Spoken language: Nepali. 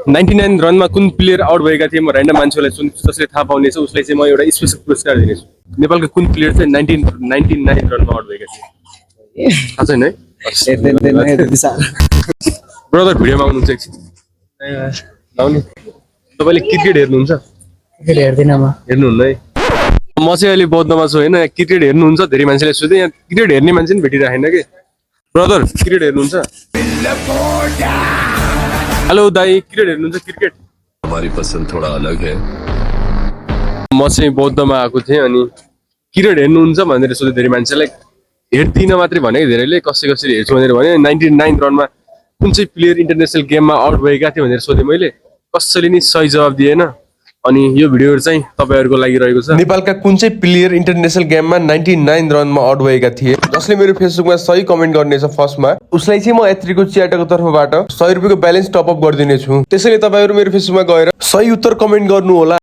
99 रनमा कुन प्लेयर आउट भएका थिए म र्यान्डम मान्छेलाई जसले थाहा पाउनेछ उसलाई चाहिँ म एउटा स्पेशल पुरस्कार दिनेछु। नेपालका कुन प्लेयर चाहिँ 99 रनमा आउट भएका थिए थाहा छैन है? ब्रदर भिडियोमा आउनुहुन्छ एकछिन आउनु। तपाईँले क्रिकेट हेर्नुहुन्छ? क्रिकेट हेर्दिनँ म। हेर्नुहुन्न है? म चाहिँ अहिले बौद्धमा छु होइन। क्रिकेट हेर्नुहुन्छ धेरै मान्छेले सोधे, यहाँ क्रिकेट हेर्ने मान्छे पनि भेटिरहेन कि। ब्रदर क्रिकेट हेर्नुहुन्छ? हेलो दाई, क्रिकेट हेर्नुहुन्छ? क्रिकेट हमारी पसंद थोड़ा अलग है। म चाहिँ बौद्धमा आएको थिएँ अनि क्रिकेट हेर्नुहुन्छ भनेर सोधे धेरै मान्छेलाई। हेर्दिनँ मात्रै भने धेरैले, कसरी हेर्छु भनेर भने 99 रनमा कुन चाहिँ प्लेयर इन्टरनेसनल गेममा आउट भएका थिए भनेर सोधेँ मैले। कसैले नि सही जवाब दिएन। अनि यो भिडियो चाहिँ तपाईँहरूको लागि रहेको छ। नेपालका कुन चाहिँ प्लेयर इन्टरनेसनल गेममा 99 रनमा आउट भएका थिए जसले मेरो फेसबुकमा सही कमेन्ट गर्नेछ फर्स्टमा उसलाई चाहिँ म एत्रीको च्याटको तर्फबाट 100 रुपियाँको ब्यालेन्स टपअप गरिदिनेछु। त्यसैले तपाईँहरू मेरो फेसबुकमा गएर सही उत्तर कमेन्ट गर्नु होला।